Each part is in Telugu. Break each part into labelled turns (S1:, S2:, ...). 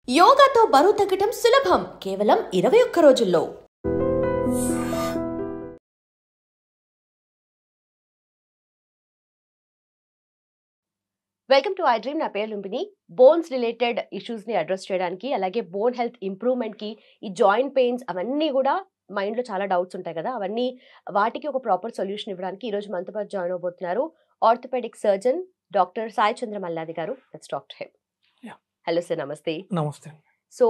S1: యోగాతో బరువు తగ్గటం సులభం కేవలం 21 రోజుల్లో.
S2: Welcome to I dream. నా పేరు లుంబిని. బోన్స్ రిలేటెడ్ ఇష్యూస్ ని అడ్రస్ చేయడానికి, అలాగే బోన్ హెల్త్ ఇంప్రూవ్మెంట్ కి, ఈ జాయింట్ పెయిన్స్ అవన్నీ కూడా మైండ్ లో చాలా డౌట్స్ ఉంటాయి కదా, అవన్నీ వాటికి ఒక ప్రాపర్ సొల్యూషన్ ఇవ్వడానికి ఈ రోజు మనతో పాటు జాయిన్ అవబోతున్నారు orthopaedic surgeon doctor Sai Chandra Malladi గారు. Let's talk to him. Hello sir, నమస్తే.
S3: నమస్తే.
S2: So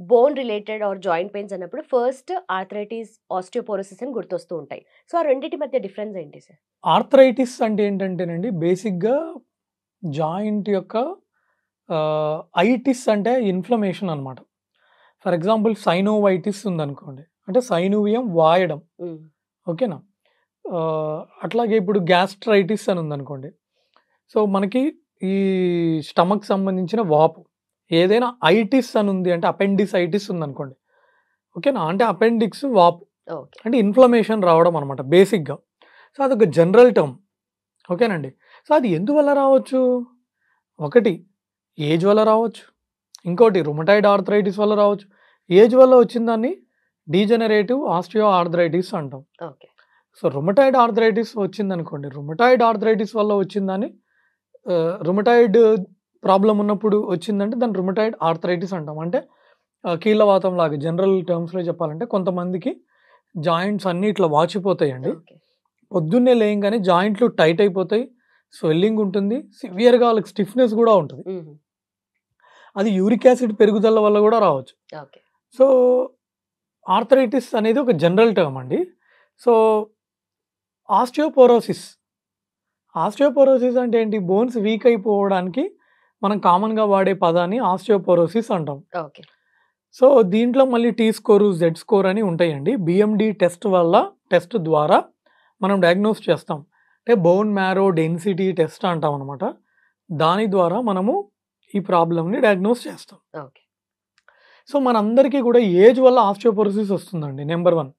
S2: bone related or joint pains అన్నప్పుడు ఫస్ట్ ఆర్థరైటిస్, ఆస్టియోపోరోసిస్ అని గుర్తొస్తూ ఉంటాయి. సో ఆ రెండింటి మధ్య డిఫరెన్స్ ఏంటి సార్?
S3: ఆర్థరైటిస్ అంటే ఏంటంటేనండి, బేసిక్గా జాయింట్ యొక్క ఐటిస్ అంటే ఇన్ఫ్లమేషన్ అనమాట. ఫర్ ఎగ్జాంపుల్ సైనోవైటిస్ ఉందనుకోండి, అంటే సైనోవియం వాయడం, ఓకేనా. అట్లాగే ఇప్పుడు గ్యాస్ట్రైటిస్ అని ఉందనుకోండి, సో మనకి ఈ స్టమక్ సంబంధించిన వాపు. ఏదైనా ఐటిస్ అని ఉంది అంటే అపెండిసైటిస్ ఉందనుకోండి, ఓకేనా, అంటే అపెండిక్స్ వాపు, అంటే ఇన్ఫ్లమేషన్ రావడం అనమాట బేసిక్గా. సో అదొక జనరల్ టర్మ్, ఓకేనండి. సో అది ఎందువల్ల రావచ్చు? ఒకటి ఏజ్ వల్ల రావచ్చు, ఇంకోటి రుమటాయిడ్ ఆర్థరైటిస్ వల్ల రావచ్చు. ఏజ్ వల్ల వచ్చిన దాన్ని డీజనరేటివ్ ఆస్టియో ఆర్థరైటిస్ అంటాం. సో రుమటాయిడ్ ఆర్థరైటిస్ వచ్చిందనుకోండి, రుమటాయిడ్ ఆర్థరైటిస్ వల్ల వచ్చిందని, రుమటాయిడ్ ప్రాబ్లం ఉన్నప్పుడు వచ్చిందంటే దాన్ని రుమటాయిడ్ ఆర్థరైటిస్ అంటాం. అంటే కీళ్ళవాతం లాగా జనరల్ టర్మ్స్లో చెప్పాలంటే కొంతమందికి జాయింట్స్ అన్నీ ఇట్లా వాచిపోతాయండి. పొద్దున్నే లేయంగానే జాయింట్లు టైట్ అయిపోతాయి, స్వెల్లింగ్ ఉంటుంది, సివియర్గా వాళ్ళకి స్టిఫ్నెస్ కూడా ఉంటుంది. అది యూరిక్ యాసిడ్ పెరుగుదల వల్ల కూడా రావచ్చు. సో ఆర్థరైటిస్ అనేది ఒక జనరల్ టర్మ్ అండి. సో ఆస్టియోపోరోసిస్ అంటే ఏంటి? బోన్స్ వీక్ అయిపోవడానికి మనం కామన్గా వాడే పదాన్ని ఆస్టియోపోరోసిస్ అంటాం. సో దీంట్లో మళ్ళీ టీ స్కోరు, జెడ్ స్కోర్ అని ఉంటాయండి. బిఎండి టెస్ట్ ద్వారా మనం డయాగ్నోస్ చేస్తాం. అంటే బోన్ మ్యారో డెన్సిటీ టెస్ట్ అంటాం అనమాట. దాని ద్వారా మనము ఈ ప్రాబ్లమ్ని డయాగ్నోస్ చేస్తాం. సో మనందరికీ కూడా ఏజ్ వల్ల ఆస్టియోపోరోసిస్ వస్తుందండి, నెంబర్ 1.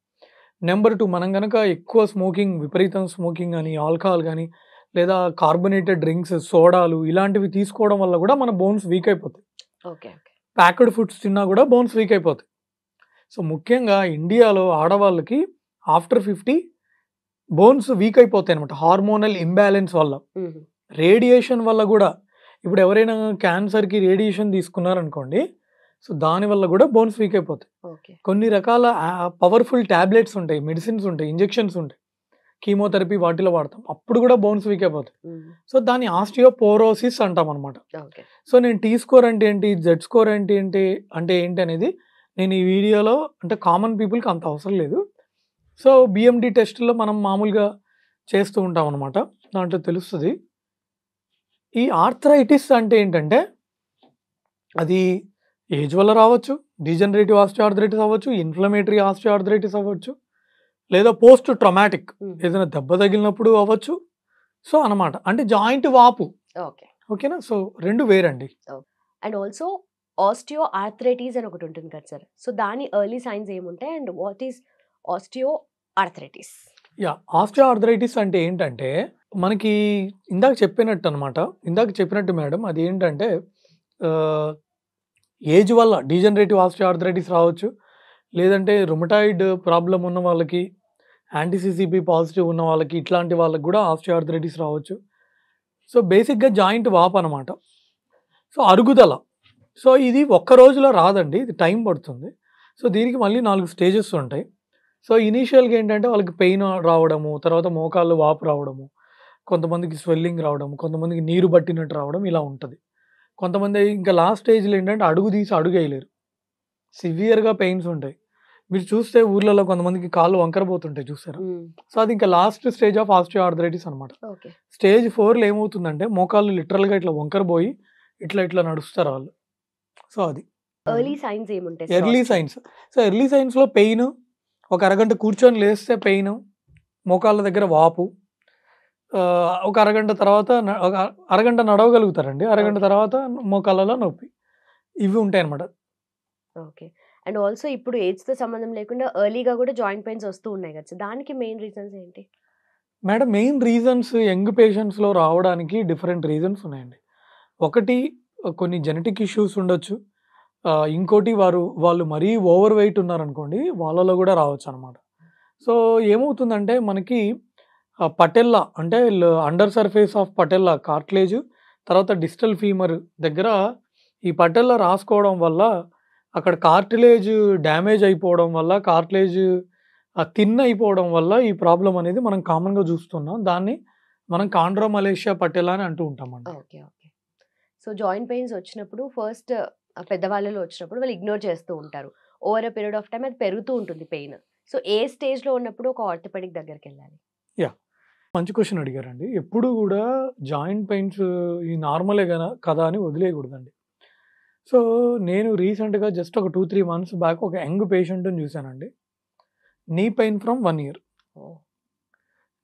S3: నెంబర్ 2, మనం కనుక ఎక్కువ స్మోకింగ్, విపరీతం స్మోకింగ్ కానీ, ఆల్కహాల్ కానీ, లేదా కార్బొనేటెడ్ డ్రింక్స్, సోడాలు ఇలాంటివి తీసుకోవడం వల్ల కూడా మన బోన్స్ వీక్ అయిపోతాయి. ప్యాక్డ్ ఫుడ్స్ తిన్నా కూడా బోన్స్ వీక్ అయిపోతాయి. సో ముఖ్యంగా ఇండియాలో ఆడవాళ్ళకి ఆఫ్టర్ 50 బోన్స్ వీక్ అయిపోతాయి అనమాట, హార్మోనల్ ఇంబ్యాలెన్స్ వల్ల, రేడియేషన్ వల్ల కూడా. ఇప్పుడు ఎవరైనా క్యాన్సర్కి రేడియేషన్ తీసుకున్నారనుకోండి, సో దానివల్ల కూడా బోన్స్ వీక్ అయిపోతాయి. కొన్ని రకాల పవర్ఫుల్ ట్యాబ్లెట్స్ ఉంటాయి, మెడిసిన్స్ ఉంటాయి, ఇంజెక్షన్స్ ఉంటాయి, కీమోథెరపీ వాటిలో వాడతాం, అప్పుడు కూడా బోన్స్ వీక్ అయిపోతాయి. సో దాన్ని ఆస్టియోపోరోసిస్ అంటాం అనమాట. సో నేను టీ స్కోర్ అంటే ఏంటి, జెడ్ స్కోర్ అంటే ఏంటి అనేది నేను ఈ వీడియోలో, అంటే కామన్ పీపుల్కి అంత అవసరం లేదు. సో బిఎండి టెస్ట్లో మనం మామూలుగా చేస్తూ ఉంటాం అనమాట, దాంట్లో తెలుస్తుంది. ఈ ఆర్థరైటిస్ అంటే ఏంటంటే అది ఏజ్ వల్ల రావచ్చు, డీజనరేటివ్ ఆస్టియోఆర్థరైటిస్ అవ్వచ్చు, ఇన్ఫ్లమేటరీ ఆస్టియోఆర్థరైటిస్ అవ్వచ్చు, లేదా పోస్ట్ ట్రామాటిక్ ఏదైనా దెబ్బ తగిలినప్పుడు అవ్వచ్చు. సో అనమాట, అంటే జాయింట్ వాపు. ఓకేనా. సో రెండు వేరండి.
S2: అండ్ ఆల్సో ఆస్టియో ఆర్థరైటిస్ అని ఒకటి ఉంటుంది కదా సార్, సో దాని ఎర్లీ సైన్స్ ఏముంటాయి and what is osteo arthritis?
S3: Osteo arthritis అంటే ఏంటంటే మనకి ఇందాక చెప్పినట్టు మేడం, అది ఏంటంటే ఏజ్ వల్ల డీజనరేటివ్ ఆస్టియో ఆర్థరైటిస్ రావచ్చు, లేదంటే రుమటాయిడ్ ప్రాబ్లం ఉన్న వాళ్ళకి, యాంటీసీసీపీ పాజిటివ్ ఉన్న వాళ్ళకి, ఇట్లాంటి వాళ్ళకి కూడా ఆస్టియో ఆర్థరైటిస్ రావచ్చు. సో బేసిక్గా జాయింట్ వాప్ అనమాట. సో అరుగుదల, సో ఇది ఒక్క రోజులో రాదండి, ఇది టైం పడుతుంది. సో దీనికి మళ్ళీ 4 స్టేజెస్ ఉంటాయి. సో ఇనీషియల్గా ఏంటంటే వాళ్ళకి పెయిన్ రావడము, తర్వాత మోకాళ్ళు వాపు రావడము, కొంతమందికి స్వెల్లింగ్ రావడం, కొంతమందికి నీరు పట్టినట్టు రావడం, ఇలా ఉంటుంది. కొంతమంది ఇంకా లాస్ట్ స్టేజ్లో ఏంటంటే అడుగు తీసి అడుగు వేయలేరు, సివియర్గా పెయిన్స్ ఉంటాయి. మీరు చూస్తే ఊర్లలో కొంతమందికి కాళ్ళు వంకరపోతుంటాయి, చూసారా? సో అది ఇంకా last stage of osteo arthritis అనమాట. స్టేజ్ 4లో ఏమవుతుందంటే మోకాళ్ళు లిటరల్గా ఇట్లా వంకరపోయి ఇట్లా నడుస్తారు వాళ్ళు. సో అది
S2: ఎర్లీ సైన్స్ ఏముంటాయి?
S3: ఎర్లీ సైన్స్లో పెయిన్, ఒక అరగంట కూర్చొని లేస్తే పెయిన్, మోకాళ్ళ దగ్గర వాపు, ఒక అరగంట తర్వాత ఒక అరగంట నడవగలుగుతారండి, అరగంట తర్వాత మోకాళ్ళలో నొప్పి, ఇవి ఉంటాయి అనమాట.
S2: అండ్ ఆల్సో ఇప్పుడు ఏజ్తో సంబంధం లేకుండా ఎర్లీగా కూడా జాయింట్ పెయిన్స్ వస్తూ ఉన్నాయి కదా, దానికి మెయిన్ రీజన్స్ ఏంటి
S3: మేడం? మెయిన్ రీజన్స్ యంగ్ పేషెంట్స్లో రావడానికి డిఫరెంట్ రీజన్స్ ఉన్నాయండి. ఒకటి కొన్ని జెనెటిక్ ఇష్యూస్ ఉండొచ్చు, ఇంకోటి వాళ్ళు మరీ ఓవర్ వెయిట్ ఉన్నారనుకోండి, వాళ్ళలో కూడా రావచ్చనమాట. సో, ఏమవుతుందంటే మనకి పటెల్లా అంటే under surface of patella cartilage, తర్వాత డిస్టల్ ఫీమర్ దగ్గర ఈ పటెల్లా రాసుకోవడం వల్ల అక్కడ కార్టిలేజ్ డ్యామేజ్ అయిపోవడం వల్ల, కార్టిలేజ్ థిన్ అయిపోవడం వల్ల ఈ ప్రాబ్లమ్ అనేది మనం కామన్‌గా చూస్తున్నాం. దాన్ని మనం కాండ్రోమలేషియా పటెల్లా అని అంటూ ఉంటామండి.
S2: Okay. Okay. So, joint pains వచ్చినప్పుడు ఫస్ట్ పెద్దవాళ్ళలో వచ్చినప్పుడు వాళ్ళు ఇగ్నోర్ చేస్తూ ఉంటారు. Over a period of time అది పెరుగుతూ ఉంటుంది పెయిన్. సో, ఏ స్టేజ్‌లో ఉన్నప్పుడు ఒక ఆర్థోపెడిక్ దగ్గరికెళ్ళాలి?
S3: యాహ్! మంచి క్వెషన్ అడిగారండి. ఎప్పుడు గూడా జాయింట్ పెయిన్స్ ఈ నార్మలే కదా అని వదిలేయకూడదండి. సో, నేను రీసెంట్‌గా జస్ట్ ఒక 2, 3 మంత్స్ బ్యాక్ ఒక యంగ్ పేషెంట్‌ని చూసానండి. Knee pain from 1 year.
S2: Oh!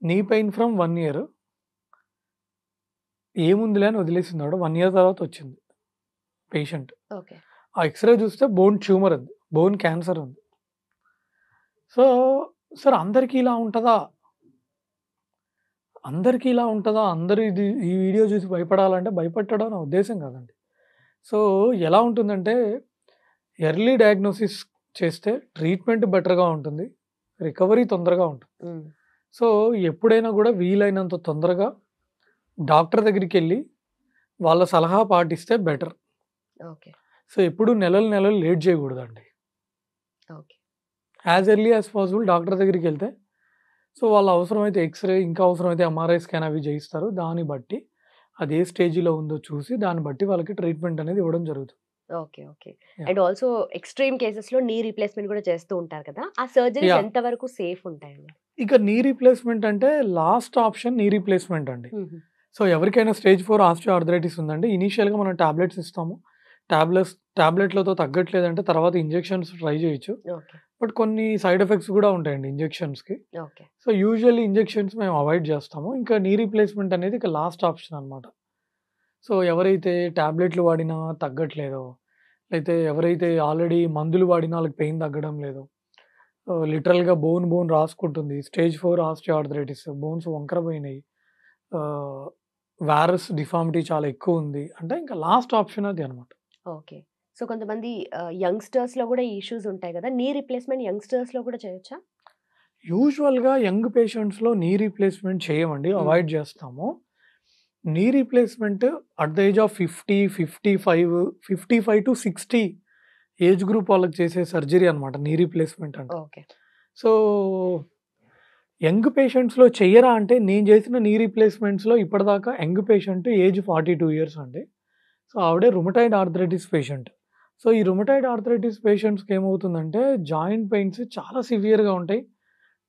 S3: Knee pain from 1 year. ఏముందిలే అని వదిలేసున్నాడు. 1 ఇయర్ తర్వాత వచ్చింది పేషెంట్.
S2: ఓకే.
S3: ఆ ఎక్స్‌రే చూస్తే బోన్ ట్యూమర్ ఉంది. బోన్ క్యాన్సర్ ఉంది. సో, సార్ అందరికీ ఇలా ఉంటదా? అందరికీ ఇలా ఉంటదా? అందరూ ఈ వీడియో చూసి భయపడాలంటే భయపెట్టడం నా ఉద్దేశ్యం కాదండి. సో, ఎలా ఉంటుందంటే ఎర్లీ డయాగ్నోసిస్ చేస్తే ట్రీట్మెంట్ బెటర్‌గా ఉంటుంది. రికవరీ తొందరగా ఉంటుంది.
S2: హ్మ్.
S3: సో, ఎప్పుడైనా కూడా వీలైనంత తొందరగా డాక్టర్ దగ్గరికెళ్ళి వాళ్ళ సలహా పాటిస్తే బెటర్.
S2: ఓకే.
S3: సో, ఎప్పుడు నెలలు లేట్ చేయకూడదండి.
S2: Okay.
S3: As early as possible doctor దగ్గరికెళ్తే సో, వాళ్ళ అవసరమైతే ఎక్స్‌రే, ఇంకా అవసరమైతే ఎంఆర్ఐ స్కాన్ అవి చేయిస్తారు. దాన్ని బట్టి అది ఏ స్టేజ్‌లో ఉందో చూసి దాన్ని బట్టి వాళ్ళకి ట్రీట్మెంట్ అనేది ఇవ్వడం జరుగుతుంది.
S2: Okay. Okay.
S3: Yeah!
S2: And also extreme కేసెస్‌లో నీ రీప్లేస్‌మెంట్ కూడా చేస్తూ ఉంటారు కదా! ఆ సర్జరీస్
S3: యాహ్!
S2: ఎంత వరకు సేఫ్ ఉంటాయండి?
S3: ఇక నీ రీప్లేస్‌మెంట్ అంటే లాస్ట్ ఆప్షన్ నీ రీప్లేస్‌మెంట్ అండి.
S2: హుహు.
S3: సో, ఎవరికైనా స్టేజ్ 4 ఆస్టియోఆర్థరైటిస్ ఉందండి. ఇనీషియల్‌గా మనం టాబ్లెట్స్ ఇస్తాము. టాబ్లెట్‌లతో తగ్గట్లేదంటే తర్వాత ఇంజెక్షన్స్ ట్రై చేయొచ్చు.
S2: ఓకే.
S3: బట్ కొన్ని సైడ్ ఎఫెక్ట్స్ కూడా ఉంటాయండి ఇంజెక్షన్స్‌కి.
S2: ఓకే.
S3: సో, యూజువల్లీ ఇంజెక్షన్స్ మేము అవాయిడ్ చేస్తాము. ఇంకా నీ రీప్లేస్‌మెంట్ అనేది ఇక లాస్ట్ ఆప్షన్ అనమాట. సో, ఎవరైతే టాబ్లెట్లు వాడినా తగ్గట్లేదో, అయితే ఎవరైతే ఆల్రెడీ మందులు వాడినా వాళ్ళకి పెయిన్ తగ్గడం లేదో, లిటరల్‌గా బోన్ రాసుకుంటుంది. స్టేజ్ 4 ఆస్టియోఆర్థరైటిస్ బోన్స్ వంకరపోయినాయి. ఆహ్, వారస్ డిఫార్మిటీ చాలా ఎక్కువుంది. అంటే ఇంకా లాస్ట్ ఆప్షన్ అది అనమాట.
S2: ఓకే. సో, కొంతమంది యంగ్‌స్టర్స్‌లో కూడా ఈ ఇష్యూస్ ఉంటాయి కదా! నీ రీప్లేస్‌మెంట్ యంగ్‌స్టర్స్‌లో కూడా చేయొచ్చా?
S3: యూజువల్‌గా యంగ్ పేషెంట్స్‌లో నీ రీప్లేస్‌మెంట్ చేయమండి.
S2: హ్మ్.
S3: అవాయిడ్ చేస్తాము. Knee replacement at the age of 50, 55, 55-60 age group వాళ్ళకి చేసే సర్జరీ అనమాట నీ రీప్లేస్‌మెంట్ అంటే.
S2: ఓకే.
S3: సో, యంగ్ పేషెంట్స్‌లో చెయ్యరా అంటే నేను చేసిన నీ రీప్లేస్‌మెంట్స్‌లో ఇప్పటిదాకా యంగ్ పేషెంట్ ఏజ్ 42 ఇయర్స్ అండి. సో, ఆవిడ రుమటాయిడ్ ఆర్థరైటిస్ పేషెంట్. సో, ఈ రుమటాయిడ్ ఆర్థరైటిస్ పేషెంట్స్‌కి ఏమవుతుందంటే జాయింట్ పెయిన్స్ చాలా సివియర్‌గా ఉంటాయి.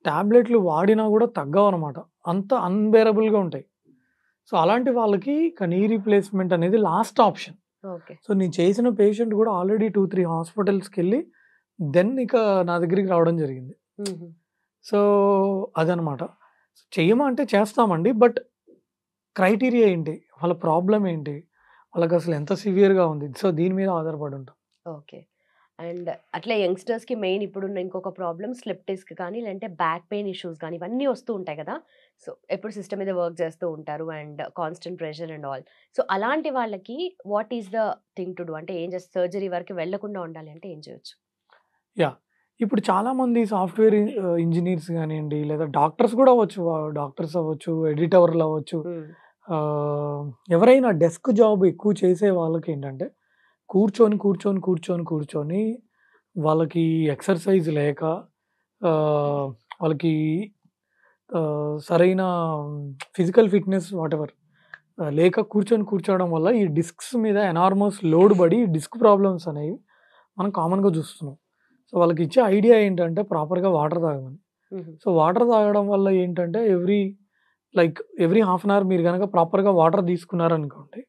S3: టాబ్లెట్లు వాడినా కూడా తగ్గవనమాట. అంత అన్‌బేరబుల్‌గా ఉంటాయి. సో, అలాంటి వాళ్ళకి ఇక నీ రీప్లేస్‌మెంట్ అనేది లాస్ట్ ఆప్షన్.
S2: ఓకే.
S3: సో, నేను చేసిన పేషెంట్ కూడా ఆల్రెడీ 2, 3 హాస్పిటల్స్‌కెళ్ళి దెన్ ఇక నా దగ్గరికి రావడం జరిగింది.
S2: హుహు.
S3: సో, అదనమాట. చెయ్యమా అంటే చేస్తామండి. బట్ క్రైటీరియా ఏంటి? వాళ్ళ ప్రాబ్లమ్ ఏంటి? వాళ్ళకసలు ఎంత సివియర్‌గా ఉంది? సో, దీని మీద ఆధారపడి ఉంటాం.
S2: ఓకే. అండ్ అట్లే యంగ్‌స్టర్స్‌కి మెయిన్ ఇప్పుడున్న ఇంకొక ప్రాబ్లమ్ స్లిప్ డిస్క్ కానీ, లేదంటే బ్యాక్ పెయిన్ ఇష్యూస్ గానీ, ఇవన్నీ వస్తూ ఉంటాయి కదా! సో, ఎప్పుడు సిస్టమ్ మీద వర్క్ చేస్తూ ఉంటారు and constant pressure and all. So, అలాంటి వాళ్ళకి what is the thing to do? అంటే ఏం చేస్తే సర్జరీ వరకు వెళ్ళకుండా ఉండాలి అంటే ఏం చేయొచ్చు?
S3: యాహ్! ఇప్పుడు చాలామంది సాఫ్ట్‌వేర్ ఇంజినీర్స్ గానియండి, లేదా డాక్టర్స్ కూడా అవ్వచ్చు. డాక్టర్స్ అవ్వచ్చు, ఎడిటర్‌లు అవ్వచ్చు.
S2: హ్మ్.
S3: ఎవరైనా డెస్క్ జాబ్ ఎక్కువ చేసే వాళ్ళకేంటంటే కూర్చొని వాళ్ళకి ఎక్సర్సైజ్ లేక ఆహ్, వాళ్ళకి సరైన ఫిజికల్ ఫిట్‌నెస్ వాటెవర్ లేక కూర్చోవడం వల్ల ఈ డిస్క్స్ మీద ఎనార్మస్ లోడ్ పడి డిస్క్ ప్రాబ్లమ్స్ అనేవి మనం కామన్‌గా చూస్తున్నాం. సో, వాళ్ళకిచ్చే ఐడియా ఏంటంటే ప్రాపర్‌గా వాటర్ తాగమని.
S2: హుహు.
S3: సో, వాటర్ తాగడం వల్ల ఏంటంటే ఎవ్రీ హాఫ్ అన్ అవర్ మీరు గనక ప్రాపర్‌గా వాటర్ తీసుకున్నారనుకోండి.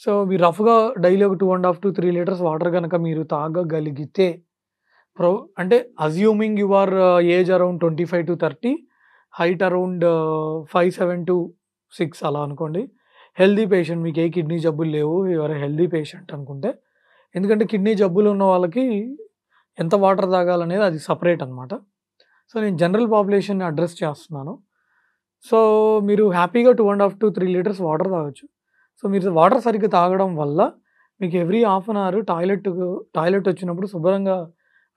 S3: సో, మీరు రఫ్‌గా డైలీ ఒక 2.5-3 లీటర్స్ వాటర్ గనక మీరు తాగగలిగితే ప్రొ అంటే assuming your age around 25-30, height around 5'7" to 6" అలా అనుకోండి. హెల్తీ పేషెంట్ మీకు ఏ కిడ్నీ జబ్బులు లేవు. You are a healthy patient అనుకుంటే. ఎందుకంటే కిడ్నీ జబ్బులు ఉన్న వాళ్ళకి ఎంత వాటర్ తాగాలనేది అది సెపరేట్ అనమాట. సో, నేను జనరల్ పాపులేషన్‌ని అడ్రెస్ చేస్తున్నాను. సో, మీరు హ్యాపీగా 2.5-3 లీటర్స్ వాటర్ తాగొచ్చు. సో, మీరు వాటర్ సరిగ్గా తాగడం వల్ల మీకు every half an hour toilet వచ్చినప్పుడు శుభ్రంగా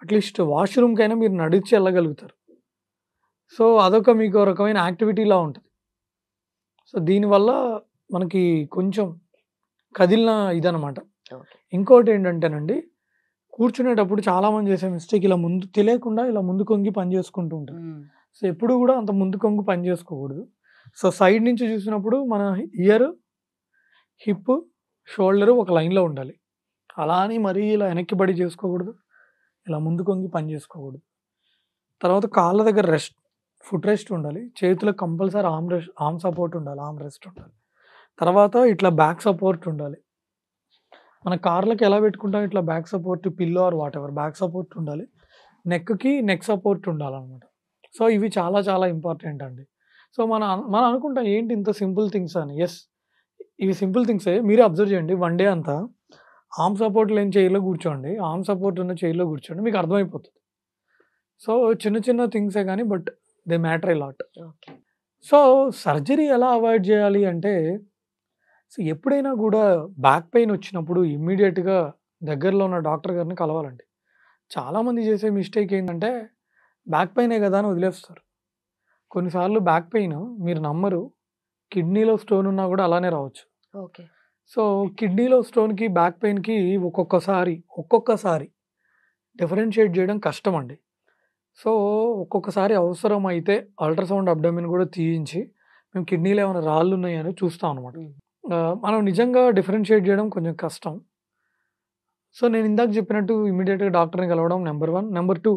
S3: అట్లీస్ట్ వాష్రూమ్కైనా మీరు నడిచి వెళ్ళగలుగుతారు. సో అదొక మీకు రకమైన యాక్టివిటీలా ఉంటుంది. సో దీనివల్ల మనకి కొంచెం కదిలిన ఇదనమాట. ఇంకోటి ఏంటంటేనండి, కూర్చునేటప్పుడు చాలామంది చేసే మిస్టేక్ ఇలా ముందు తెలియకుండా ఇలా ముందు కొంగి పని చేసుకుంటూ ఉంటారు. సో ఎప్పుడు కూడా అంత ముందు కొంగు పని చేసుకోకూడదు. సో సైడ్ నుంచి చూసినప్పుడు మన ఇయర్, హిప్, షోల్డర్ ఒక లైన్లో ఉండాలి. అలా అని మరీ ఇలా వెనక్కి పడి చేసుకోకూడదు, ఇలా ముందు కొంగి పని చేసుకోకూడదు. తర్వాత కాళ్ళ దగ్గర ఫుట్ రెస్ట్ ఉండాలి. చేతులకు కంపల్సరీ ఆర్మ్ సపోర్ట్ ఉండాలి, ఆర్మ్ రెస్ట్ ఉండాలి. తర్వాత ఇట్లా బ్యాక్ సపోర్ట్ ఉండాలి. మన కార్లకి ఎలా పెట్టుకుంటాం ఇట్లా back support, pillow or whatever back support ఉండాలి. నెక్కి నెక్ సపోర్ట్ ఉండాలన్నమాట. సో ఇవి చాలా చాలా ఇంపార్టెంట్ అండి. సో మనం అనుకుంటాం ఏంటి ఇంత సింపుల్ థింగ్స్ అని. ఎస్, ఇవి సింపుల్ థింగ్సే. మీరే అబ్జర్వ్ చేయండి, వన్ డే అంతా ఆర్మ్ సపోర్ట్ లేని చైర్లో కూర్చోండి, ఆర్మ్ సపోర్ట్ ఉన్న చైర్లో కూర్చోండి, మీకు అర్థమైపోతుంది. సో చిన్న చిన్న థింగ్సే కానీ but they matter a lot. So surgery ఎలా అవాయిడ్ చేయాలి అంటే, సో ఎప్పుడైనా కూడా బ్యాక్ పెయిన్ వచ్చినప్పుడు ఇమ్మీడియట్గా దగ్గరలో ఉన్న డాక్టర్ గారిని కలవాలండి. చాలామంది చేసే మిస్టేక్ ఏంటంటే బ్యాక్ పెయినే కదా అని వదిలేస్తారు. కొన్నిసార్లు బ్యాక్ పెయిన్ మీరు నమ్మరు, కిడ్నీలో స్టోన్ ఉన్నా కూడా అలానే రావచ్చు.
S2: ఓకే.
S3: సో కిడ్నీలో స్టోన్కి బ్యాక్ పెయిన్కి ఒక్కొక్కసారి డిఫరెన్షియేట్ చేయడం కష్టం అండి. సో ఒక్కొక్కసారి అవసరమైతే అల్ట్రాసౌండ్ అబ్డమిన్ కూడా తీయించి మేము కిడ్నీలో ఏమైనా రాళ్ళు ఉన్నాయని చూస్తాం అనమాట. మనం నిజంగా డిఫరెన్షియేట్ చేయడం కొంచెం కష్టం. సో నేను ఇందాక చెప్పినట్టు ఇమీడియట్గా డాక్టర్ని కలవడం నెంబర్ 1. నెంబర్ 2,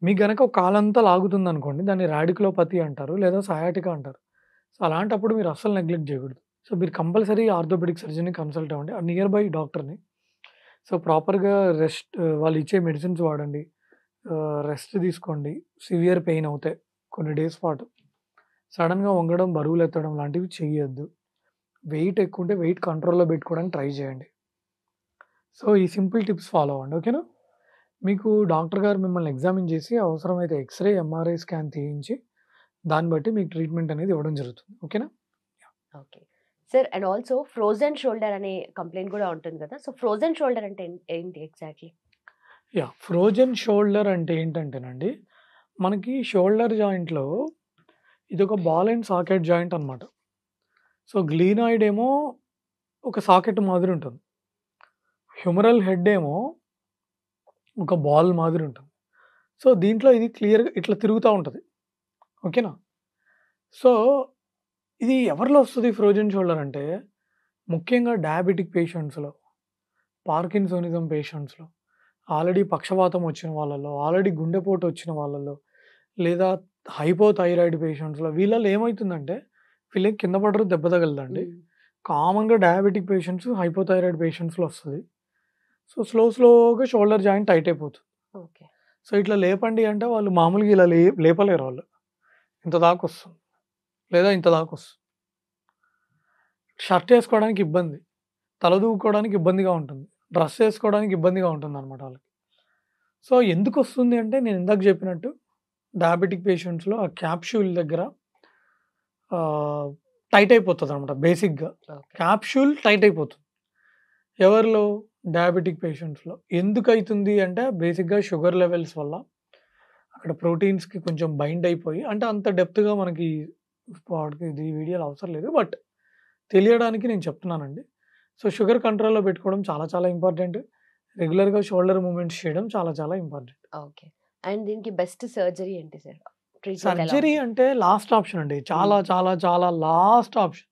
S3: మీకు గనక ఒక కాలంతా లాగుతుంది అనుకోండి, దాన్ని రాడికులోపతి అంటారు లేదా సయాటికా అంటారు. సో అలాంటప్పుడు మీరు అస్సలు నెగ్లెక్ట్ చేయకూడదు. సో మీరు కంపల్సరీ ఆర్థోపెడిక్ సర్జన్ని కన్సల్ట్ అవ్వండి, ఆ నియర్ బై డాక్టర్ని. సో ప్రాపర్గా వాళ్ళు ఇచ్చే మెడిసిన్స్ వాడండి, రెస్ట్ తీసుకోండి. సివియర్ పెయిన్ అవుతాయి కొన్ని డేస్ పాటు. సడన్గా వంగడం, బరువులు ఎత్తడం లాంటివి చేయొద్దు. వెయిట్ ఎక్కువ ఉంటే వెయిట్ కంట్రోల్లో పెట్టుకోవడానికి ట్రై చేయండి. సో ఈ సింపుల్ టిప్స్ ఫాలో అవ్వండి, ఓకేనా? మీకు డాక్టర్ గారు మిమ్మల్ని ఎగ్జామిన్ చేసి అవసరమైతే ఎక్స్రే, ఎంఆర్ఐ స్కాన్ తీయించి దాన్ని బట్టి మీకు ట్రీట్మెంట్ అనేది ఇవ్వడం జరుగుతుంది, ఓకేనా?
S2: Okay sir. And also frozen shoulder అనే కంప్లైంట్ కూడా ఉంటుంది కదా. సో ఫ్రోజన్ షోల్డర్ అంటే ఏంటి ఎగ్జాక్ట్లీ?
S3: ఫ్రోజన్ షోల్డర్ అంటే ఏంటంటేనండి, మనకి షోల్డర్ జాయింట్లో ఇది ఒక బాల్ అండ్ సాకెట్ జాయింట్ అనమాట. సో గ్లీనాయిడ్ ఏమో ఒక సాకెట్ మాదిరి ఉంటుంది, హ్యూమరల్ హెడ్ ఏమో ఒక బాల్ మాదిరి ఉంటుంది. సో దీంట్లో ఇది క్లియర్గా ఇట్లా తిరుగుతూ ఉంటుంది, ఓకేనా? సో ఇది ఎవరిలో వస్తుంది ఫ్రోజన్ షోల్డర్ అంటే, ముఖ్యంగా డయాబెటిక్ పేషెంట్స్లో, పార్కిన్సోనిజం పేషెంట్స్లో, ఆల్రెడీ పక్షవాతం వచ్చిన వాళ్ళలో, ఆల్రెడీ గుండెపోటు వచ్చిన వాళ్ళలో, లేదా హైపోథైరాయిడ్ పేషెంట్స్లో, వీళ్ళలో ఏమవుతుందంటే వీళ్ళకి కింద పడరు, దెబ్బ తగలదండి. కామన్గా డయాబెటిక్ పేషెంట్స్, హైపోథైరాయిడ్ పేషెంట్స్లో వస్తుంది. సో స్లోగా షోల్డర్ జాయింట్ టైట్ అయిపోతుంది.
S2: ఓకే.
S3: సో ఇట్లా లేపండి అంటే వాళ్ళు మామూలుగా ఇలా లేపలేరు, వాళ్ళు ఇంత దాకా వస్తుంది లేదా ఇంత దాకా వస్తుంది. షర్ట్ వేసుకోవడానికి ఇబ్బంది, తలదూకోవడానికి ఇబ్బందిగా ఉంటుంది, డ్రెస్ వేసుకోవడానికి ఇబ్బందిగా ఉంటుంది అనమాట వాళ్ళకి. సో ఎందుకు వస్తుంది అంటే, నేను ఇందాక చెప్పినట్టు డయాబెటిక్ పేషెంట్స్లో ఆ క్యాప్షూల్ దగ్గర టైట్ అయిపోతుంది అనమాట. బేసిక్గా క్యాప్షూల్ టైట్ అయిపోతుంది ఎవరిలో, డయాబెటిక్ పేషెంట్స్లో. ఎందుకు అవుతుంది అంటే బేసిక్గా షుగర్ లెవెల్స్ వల్ల అక్కడ ప్రోటీన్స్కి కొంచెం బైండ్ అయిపోయి, అంటే అంత డెప్త్గా మనకి ఇది వీడియోలో అవసరం లేదు, బట్ తెలియడానికి నేను చెప్తున్నానండి. సో షుగర్ కంట్రోల్లో పెట్టుకోవడం చాలా చాలా ఇంపార్టెంట్. రెగ్యులర్గా షోల్డర్ మూమెంట్స్ చేయడం చాలా చాలా ఇంపార్టెంట్.
S2: ఓకే. అండ్ దీనికి బెస్ట్ సర్జరీ ఏంటి సార్?
S3: సర్జరీ అంటే లాస్ట్ ఆప్షన్ అండి, చాలా చాలా చాలా లాస్ట్ ఆప్షన్.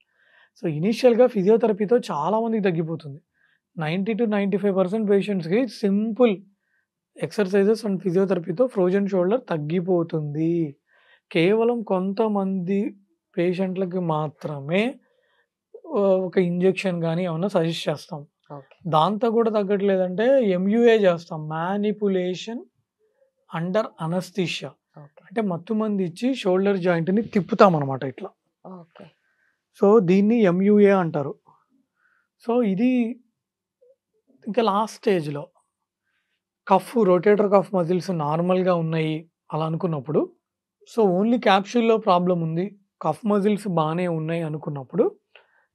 S3: సో ఇనీషియల్గా ఫిజియోథెరపీతో చాలామందికి తగ్గిపోతుంది. 90 to 95% పేషెంట్స్కి సింపుల్ ఎక్సర్సైజెస్ అండ్ ఫిజియోథెరపీతో ఫ్రోజన్ షోల్డర్ తగ్గిపోతుంది. కేవలం కొంతమంది పేషెంట్లకి మాత్రమే ఒక ఇంజెక్షన్ కానీ ఏమన్నా సజెస్ట్ చేస్తాం. దాంతో కూడా తగ్గట్లేదంటే ఎంయూఏ చేస్తాం, మ్యానిపులేషన్ అండర్ అనస్థీషియా. అంటే మత్తు మంది ఇచ్చి షోల్డర్ జాయింట్ని తిప్పుతాం అనమాట ఇట్లా. సో దీన్ని ఎంయూఏ అంటారు. సో ఇది ఇంకా లాస్ట్ స్టేజ్లో రొటేటర్ కఫ్ మజిల్స్ నార్మల్గా ఉన్నాయి అలా అనుకున్నప్పుడు, సో ఓన్లీ క్యాప్షూల్లో ప్రాబ్లం ఉంది, కఫ్ మజిల్స్ బాగానే ఉన్నాయి అనుకున్నప్పుడు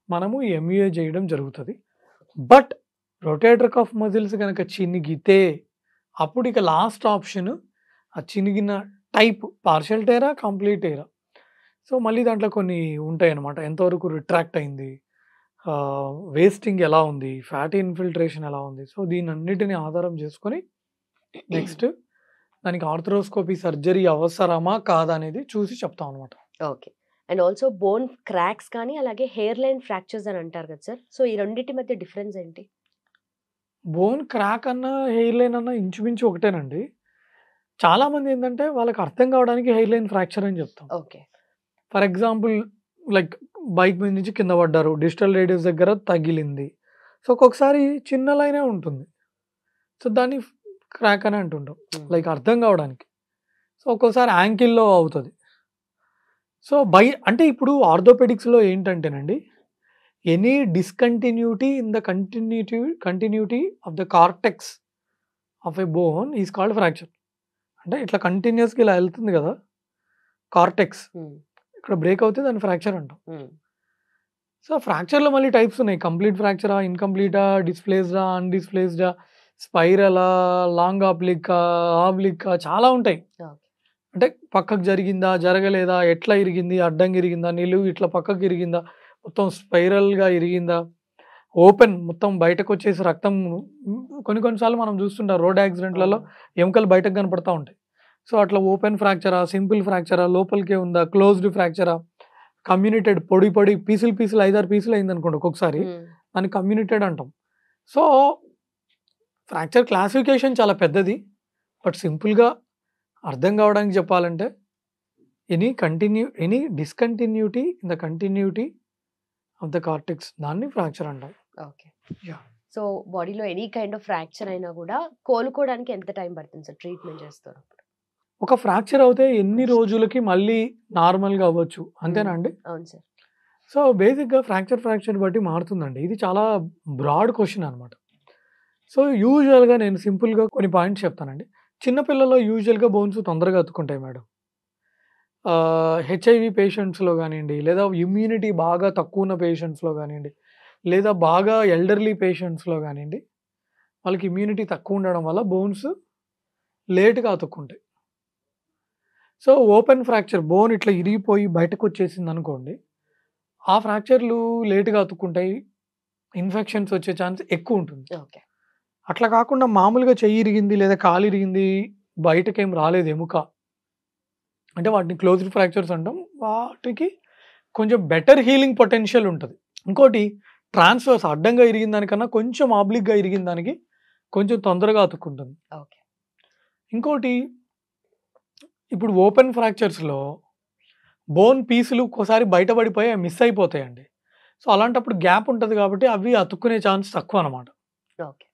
S3: మనము ఎంయూఏ చేయడం జరుగుతుంది. బట్ రొటేటర్ కఫ్ మజిల్స్ కనుక చినిగితే అప్పుడు ఇక లాస్ట్ ఆప్షన్ ఆ చినిగిన టైప్ పార్షియల్ టేరా, కంప్లీట్ టేరా. సో మళ్ళీ దాంట్లో కొన్ని ఉంటాయి అన్నమాట. ఎంతవరకు రిట్రాక్ట్ అయింది, వేస్టింగ్ ఎలా ఉంది, ఫ్యాటీ ఇన్ఫిల్ట్రేషన్ ఎలా ఉంది. సో దీనన్నిటిని ఆధారం చేసుకొని నెక్స్ట్ దానికి ఆర్థ్రోస్కోపీ సర్జరీ అవసరమా కాదా అనేది చూసి చెప్తాం అనమాట.
S2: Okay. And also bone cracks కానీ అలాగే హెయిర్ లైన్ ఫ్రాక్చర్స్ అని అంటారు కదా సార్. సో ఈ రెండింటి మధ్య డిఫరెన్స్ ఏంటి?
S3: బోన్ క్రాక్ అన్న హెయిర్ లైన్ అన్న ఇంచుమించు ఒకటేనండి. చాలామంది ఏంటంటే వాళ్ళకి అర్థం కావడానికి హెయిర్ లైన్ ఫ్రాక్చర్ అని చెప్తాం.
S2: Okay.
S3: For example like bike మీద నుంచి కింద పడ్డారు, డిజిటల్ రేడియస్ దగ్గర తగిలింది. సో ఒక్కొక్కసారి చిన్న లైనే ఉంటుంది, సో దాన్ని క్రాక్ అని అంటుంటాం లైక్ అర్థం కావడానికి. సో ఒక్కోసారి యాంకిల్లో అవుతుంది. సో అంటే ఇప్పుడు ఆర్థోపెడిక్స్లో ఏంటంటేనండి, any discontinuity in the continuity of the cortex of a bone is called fracture. అంటే ఇట్లా కంటిన్యూస్గా ఇలా వెళ్తుంది కదా కార్టెక్స్, ఇక్కడ బ్రేక్ అవుతుంది దాన్ని ఫ్రాక్చర్ అంటాం. సో ఫ్రాక్చర్లో మళ్ళీ టైప్స్ ఉన్నాయి. కంప్లీట్ ఫ్రాక్చరా, ఇన్కంప్లీటా, డిస్ప్లేస్డా, అన్డిస్ప్లేస్డా, స్పైరలా, లాంగ్ ఆబ్లిక్కా చాలా ఉంటాయి. అంటే పక్కకు జరిగిందా, జరగలేదా, ఎట్లా ఇరిగింది, అడ్డంగా ఇరిగిందా, నిలువు ఇట్లా పక్కకు ఇరిగిందా, మొత్తం స్పైరల్గా ఇరిగిందా, ఓపెన్ మొత్తం బయటకు వచ్చేసి రక్తం. కొన్నిసార్లు మనం చూస్తుంటాం రోడ్ యాక్సిడెంట్లలో ఎముకలు బయటకు కనపడతా ఉంటాయి. సో అట్లా ఓపెన్ ఫ్రాక్చరా, సింపుల్ ఫ్రాక్చరా, లోపలికే ఉందా, క్లోజ్డ్ ఫ్రాక్చరా, కమ్యూనిటెడ్ పొడి పీసులు 5-6 పీసులు అయింది అనుకోండి ఒక్కొక్కసారి, దాన్ని కమ్యూనిటెడ్ అంటాం. సో ఫ్రాక్చర్ క్లాసిఫికేషన్ చాలా పెద్దది. బట్ సింపుల్గా అర్థం కావడానికి చెప్పాలంటే any discontinuity in the continuity of the cortex, దాన్ని ఫ్రాక్చర్ అంటాం.
S2: ఓకే. సో బాడీలో ఎనీ కైండ్ ఆఫ్ ఫ్రాక్చర్ అయినా కూడా కోలుకోవడానికి ఎంత టైం పడుతుంది సార్ ట్రీట్మెంట్ చేస్తారు?
S3: ఒక ఫ్రాక్చర్ అవుతే ఎన్ని రోజులకి మళ్ళీ నార్మల్గా అవ్వచ్చు, అంతేనా అండి?
S2: అవును సార్.
S3: సో బేసిక్గా ఫ్రాక్చర్ బట్టి మారుతుందండి. ఇది చాలా బ్రాడ్ క్వశ్చన్ అనమాట. సో యూజువల్గా నేను సింపుల్గా కొన్ని పాయింట్స్ చెప్తానండి. చిన్నపిల్లల్లో యూజువల్గా బోన్స్ తొందరగా అతుక్కుంటాయి మేడం. హెచ్ఐవి పేషెంట్స్లో కానివ్వండి, లేదా ఇమ్యూనిటీ బాగా తక్కువ ఉన్న పేషెంట్స్లో కానివ్వండి, లేదా బాగా ఎల్డర్లీ పేషెంట్స్లో కానివ్వండి, వాళ్ళకి ఇమ్యూనిటీ తక్కువ ఉండడం వల్ల బోన్స్ లేట్గా అతుక్కుంటాయి. సో ఓపెన్ ఫ్రాక్చర్, బోన్ ఇట్లా ఇరిగిపోయి బయటకు వచ్చేసింది అనుకోండి, ఆ ఫ్రాక్చర్లు లేట్గా అతుక్కుంటాయి, ఇన్ఫెక్షన్స్ వచ్చే ఛాన్స్ ఎక్కువ ఉంటుంది.
S2: ఓకే.
S3: అట్లా కాకుండా మామూలుగా చెయ్యి ఇరిగింది లేదా కాలు ఇరిగింది, బయటకేం రాలేదు ఎముక అంటే వాటిని క్లోజ్డ్ ఫ్రాక్చర్స్ అంటాం. వాటికి కొంచెం బెటర్ హీలింగ్ పొటెన్షియల్ ఉంటుంది. ఇంకోటి ట్రాన్స్ఫర్స్, అడ్డంగా ఇరిగిన దానికన్నా కొంచెం ఆబ్లిక్గా ఇరిగిన దానికి కొంచెం తొందరగా అతుక్కుంటుంది.
S2: ఓకే.
S3: ఇంకోటి ఇప్పుడు ఓపెన్ ఫ్రాక్చర్స్లో బోన్ పీసులు ఒక్కోసారి బయటపడిపోయి మిస్ అయిపోతాయండి. సో అలాంటప్పుడు గ్యాప్ ఉంటుంది కాబట్టి అవి అతుక్కునే ఛాన్స్ తక్కువ అనమాట.
S2: ఓకే.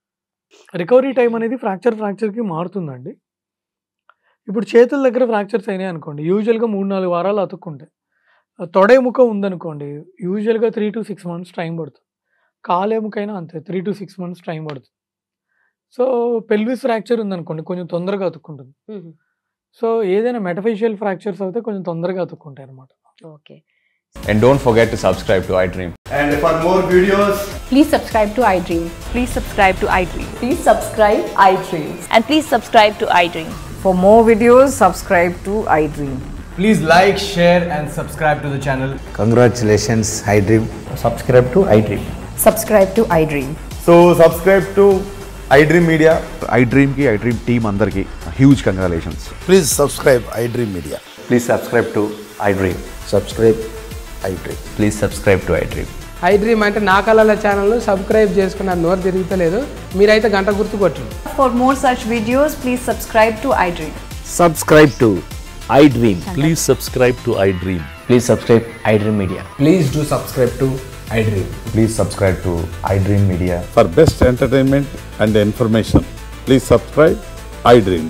S3: రికవరీ టైం అనేది ఫ్రాక్చర్కి మారుతుందండి. ఇప్పుడు చేతుల దగ్గర ఫ్రాక్చర్స్ అయినాయి అనుకోండి, యూజువల్గా 3-4 వారాలు అతుక్కుంటాయి. తొడెముక ఉందనుకోండి, యూజువల్గా 3 to 6 months టైం పడుతుంది. కాలెముకైనా అంతే 3 to 6 months టైం పడుతుంది. సో పెల్విస్ ఫ్రాక్చర్ ఉందనుకోండి, కొంచెం తొందరగా అతుక్కుంటుంది. సో ఏదైనా మెటఫేషియల్ ఫ్రాక్చర్స్ అయితే కొంచెం తొందరగా అతుక్కుంటాయి అనమాట.
S2: Okay.
S4: And don't forget to subscribe to iDream.
S5: And for more videos,
S6: please subscribe to iDream. Please subscribe to iDream.
S1: Please subscribe iDream.
S6: And please subscribe to iDream.
S7: For more videos, subscribe to iDream.
S5: please like, share and subscribe to the channel.
S8: Congratulations, iDream.
S5: Subscribe to iDream.
S7: Subscribe to iDream.
S5: So subscribe to iDream Media.
S8: iDream ki iDream team andarki huge congratulations.
S9: Please subscribe iDream Media.
S4: Please subscribe to iDream.
S9: Subscribe iDream.
S4: Please subscribe to iDream.
S10: iDream అంటే నా కళల ఛానల్ సబ్స్క్రైబ్ చేసుకున్న నోరు తిరుగుతలేదు, మీరైతే గంట గుర్తు కొట్టండి.
S6: For more such videos, please subscribe to iDream.
S8: Subscribe to iDream.
S11: Please subscribe to iDream.
S4: Please subscribe iDream Media.
S5: Please do subscribe to iDream.
S4: Please subscribe to iDream Media.
S9: For best entertainment and information, please subscribe iDream.